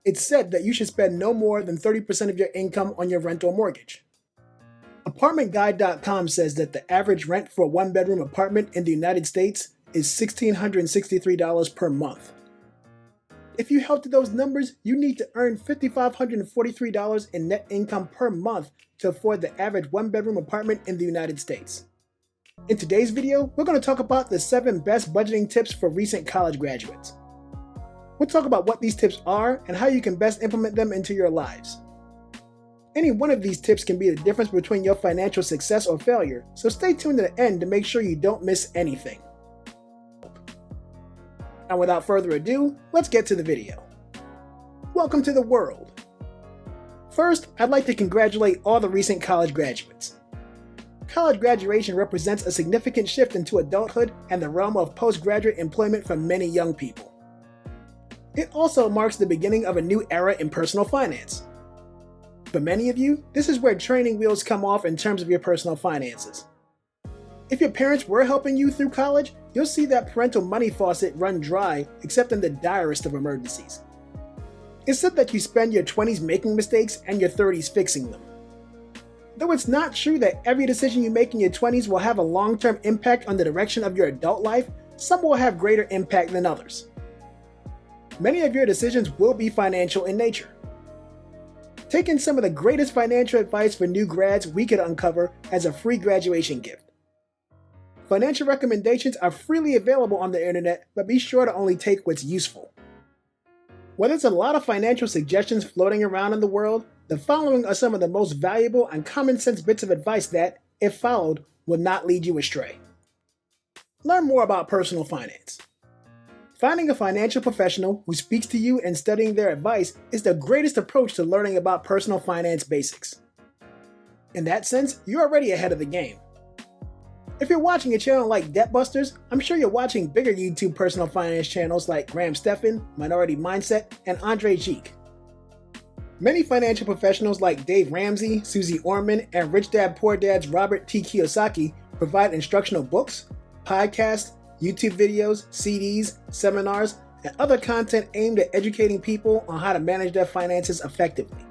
It's said that you should spend no more than 30% of your income on your rent or mortgage. ApartmentGuide.com says that the average rent for a one-bedroom apartment in the United States is $1,663 per month. If you held to those numbers, you need to earn $5,543 in net income per month to afford the average one-bedroom apartment in the United States. In today's video, we're going to talk about the 7 best budgeting tips for recent college graduates. We'll talk about what these tips are and how you can best implement them into your lives. Any one of these tips can be the difference between your financial success or failure, so stay tuned to the end to make sure you don't miss anything. And without further ado, let's get to the video. Welcome to the world. First, I'd like to congratulate all the recent college graduates. College graduation represents a significant shift into adulthood and the realm of postgraduate employment for many young people. It also marks the beginning of a new era in personal finance. For many of you, this is where training wheels come off in terms of your personal finances. If your parents were helping you through college, you'll see that parental money faucet run dry except in the direst of emergencies. It's said that you spend your 20s making mistakes and your 30s fixing them. Though it's not true that every decision you make in your 20s will have a long-term impact on the direction of your adult life, some will have greater impact than others. Many of your decisions will be financial in nature. Take in some of the greatest financial advice for new grads we could uncover as a free graduation gift. Financial recommendations are freely available on the internet, but be sure to only take what's useful. While there's a lot of financial suggestions floating around in the world, the following are some of the most valuable and common sense bits of advice that, if followed, will not lead you astray. Learn more about personal finance. Finding a financial professional who speaks to you and studying their advice is the greatest approach to learning about personal finance basics. In that sense, you're already ahead of the game. If you're watching a channel like Debt Busters, I'm sure you're watching bigger YouTube personal finance channels like Graham Stephan, Minority Mindset, and Andre Geek. Many financial professionals like Dave Ramsey, Susie Orman, and Rich Dad Poor Dad's Robert T. Kiyosaki provide instructional books, podcasts, YouTube videos, CDs, seminars, and other content aimed at educating people on how to manage their finances effectively.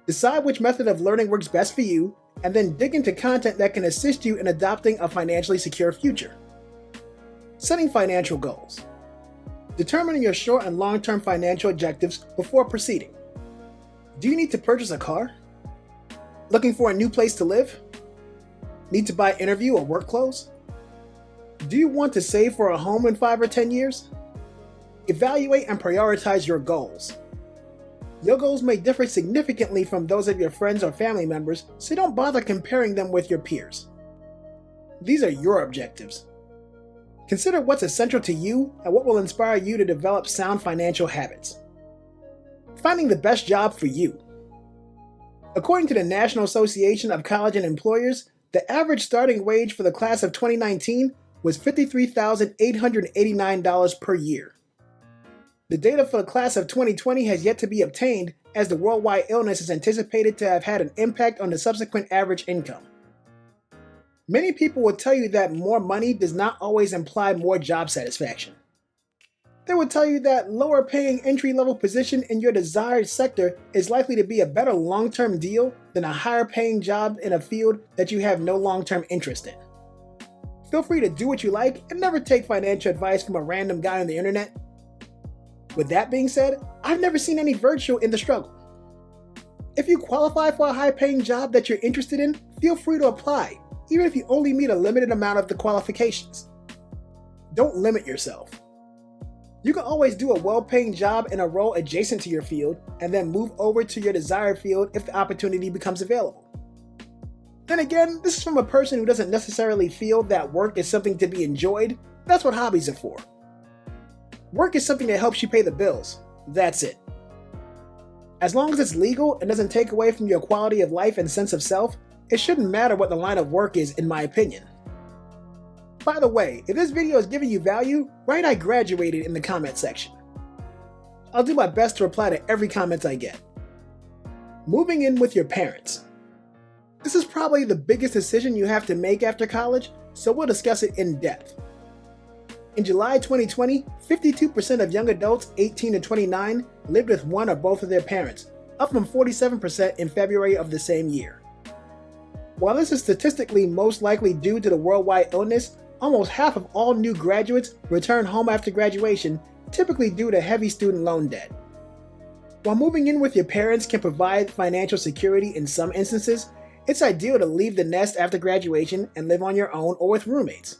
Decide which method of learning works best for you, and then dig into content that can assist you in adopting a financially secure future. Setting financial goals. Determining your short and long-term financial objectives before proceeding. Do you need to purchase a car? Looking for a new place to live? Need to buy interview or work clothes? Do you want to save for a home in 5 or 10 years? Evaluate and prioritize your goals. Your goals may differ significantly from those of your friends or family members, so don't bother comparing them with your peers. These are your objectives. Consider what's essential to you and what will inspire you to develop sound financial habits. Finding the best job for you. According to the National Association of College and Employers, the average starting wage for the class of 2019 was $53,889 per year. The data for the class of 2020 has yet to be obtained, as the worldwide illness is anticipated to have had an impact on the subsequent average income. Many people will tell you that more money does not always imply more job satisfaction. They will tell you that lower paying entry-level position in your desired sector is likely to be a better long-term deal than a higher paying job in a field that you have no long-term interest in. Feel free to do what you like and never take financial advice from a random guy on the internet. With that being said, I've never seen any virtue in the struggle. If you qualify for a high-paying job that you're interested in, feel free to apply, even if you only meet a limited amount of the qualifications. Don't limit yourself. You can always do a well-paying job in a role adjacent to your field and then move over to your desired field if the opportunity becomes available. Then again, this is from a person who doesn't necessarily feel that work is something to be enjoyed. That's what hobbies are for. Work is something that helps you pay the bills. That's it. As long as it's legal and doesn't take away from your quality of life and sense of self, it shouldn't matter what the line of work is, in my opinion. By the way, if this video is giving you value, write "I graduated" in the comment section. I'll do my best to reply to every comment I get. Moving in with your parents. This is probably the biggest decision you have to make after college, so we'll discuss it in depth. In July 2020, 52% of young adults 18 to 29 lived with one or both of their parents, up from 47% in February of the same year. While this is statistically most likely due to the worldwide illness, almost half of all new graduates return home after graduation, typically due to heavy student loan debt. While moving in with your parents can provide financial security in some instances, it's ideal to leave the nest after graduation and live on your own or with roommates.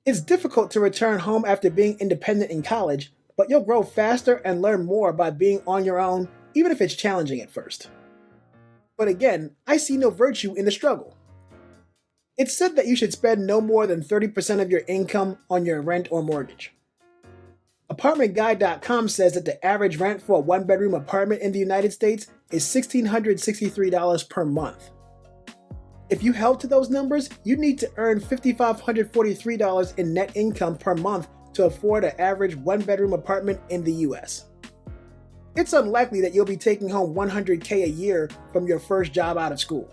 It's difficult to return home after being independent in college, but you'll grow faster and learn more by being on your own, even if it's challenging at first. But again, I see no virtue in the struggle. It's said that you should spend no more than 30% of your income on your rent or mortgage. ApartmentGuide.com says that the average rent for a one-bedroom apartment in the United States is $1,663 per month. If you held to those numbers, you'd need to earn $5,543 in net income per month to afford an average one-bedroom apartment in the US. It's unlikely that you'll be taking home $100K a year from your first job out of school.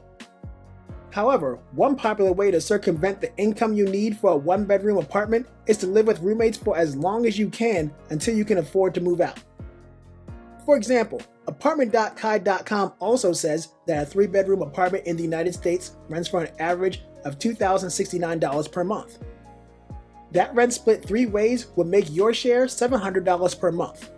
However, one popular way to circumvent the income you need for a one-bedroom apartment is to live with roommates for as long as you can until you can afford to move out. For example, Apartment.Guide.com also says that a three-bedroom apartment in the United States rents for an average of $2,069 per month. That rent split three ways would make your share $700 per month.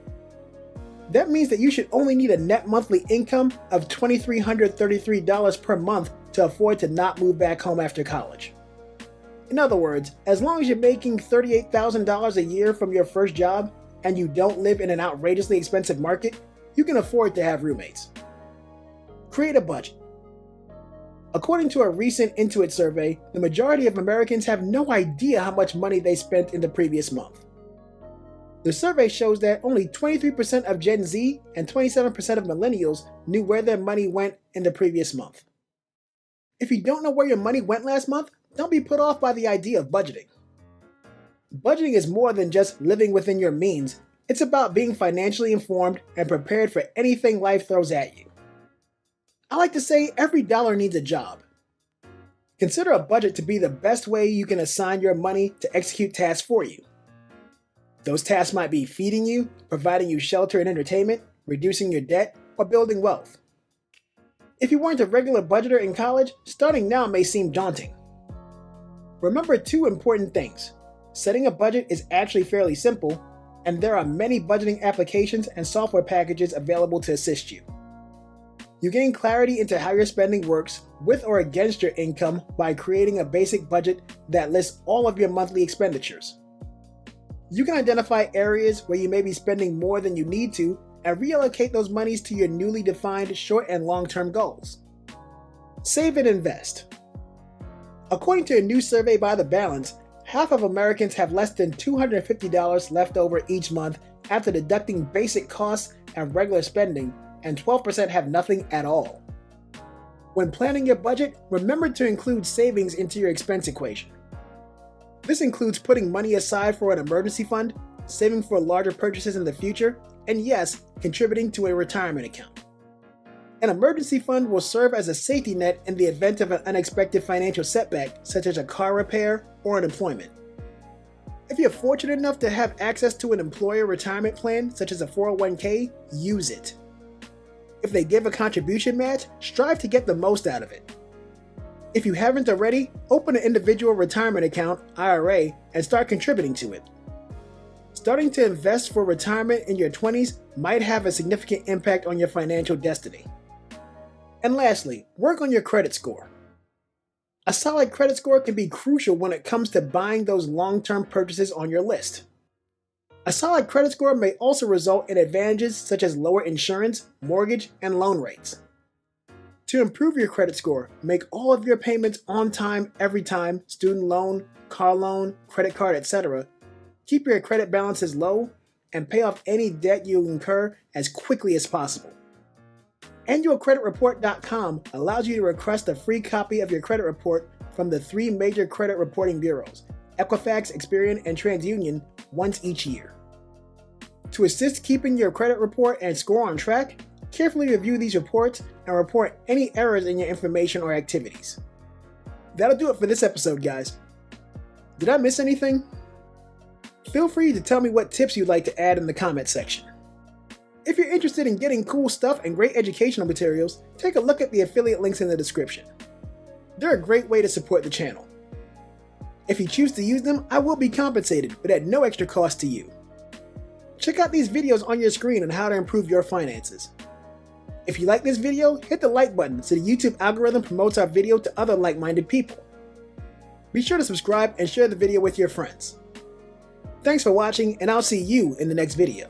That means that you should only need a net monthly income of $2,333 per month to afford to not move back home after college. In other words, as long as you're making $38,000 a year from your first job and you don't live in an outrageously expensive market, you can afford to have roommates. Create a budget. According to a recent Intuit survey, the majority of Americans have no idea how much money they spent in the previous month. The survey shows that only 23% of Gen Z and 27% of millennials knew where their money went in the previous month. If you don't know where your money went last month, don't be put off by the idea of budgeting. Budgeting is more than just living within your means. It's about being financially informed and prepared for anything life throws at you. I like to say every dollar needs a job. Consider a budget to be the best way you can assign your money to execute tasks for you. Those tasks might be feeding you, providing you shelter and entertainment, reducing your debt, or building wealth. If you weren't a regular budgeter in college, starting now may seem daunting. Remember two important things. Setting a budget is actually fairly simple, and there are many budgeting applications and software packages available to assist you. You gain clarity into how your spending works with or against your income by creating a basic budget that lists all of your monthly expenditures. You can identify areas where you may be spending more than you need to and reallocate those monies to your newly defined short and long-term goals. Save and invest. According to a new survey by The Balance, half of Americans have less than $250 left over each month after deducting basic costs and regular spending, and 12% have nothing at all. When planning your budget, remember to include savings into your expense equation. This includes putting money aside for an emergency fund, saving for larger purchases in the future, and yes, contributing to a retirement account. An emergency fund will serve as a safety net in the event of an unexpected financial setback, such as a car repair or unemployment. If you're fortunate enough to have access to an employer retirement plan, such as a 401k, use it. If they give a contribution match, strive to get the most out of it. If you haven't already, open an individual retirement account, IRA, and start contributing to it. Starting to invest for retirement in your 20s might have a significant impact on your financial destiny. And lastly, work on your credit score. A solid credit score can be crucial when it comes to buying those long-term purchases on your list. A solid credit score may also result in advantages such as lower insurance, mortgage, and loan rates. To improve your credit score, make all of your payments on time every time, student loan, car loan, credit card, etc. Keep your credit balances low, and pay off any debt you incur as quickly as possible. AnnualCreditReport.com allows you to request a free copy of your credit report from the three major credit reporting bureaus, Equifax, Experian, and TransUnion, once each year. To assist keeping your credit report and score on track, carefully review these reports and report any errors in your information or activities. That'll do it for this episode, guys. Did I miss anything? Feel free to tell me what tips you'd like to add in the comment section. If you're interested in getting cool stuff and great educational materials, take a look at the affiliate links in the description. They're a great way to support the channel. If you choose to use them, I will be compensated, but at no extra cost to you. Check out these videos on your screen on how to improve your finances. If you like this video, hit the like button so the YouTube algorithm promotes our video to other like-minded people. Be sure to subscribe and share the video with your friends. Thanks for watching, and I'll see you in the next video.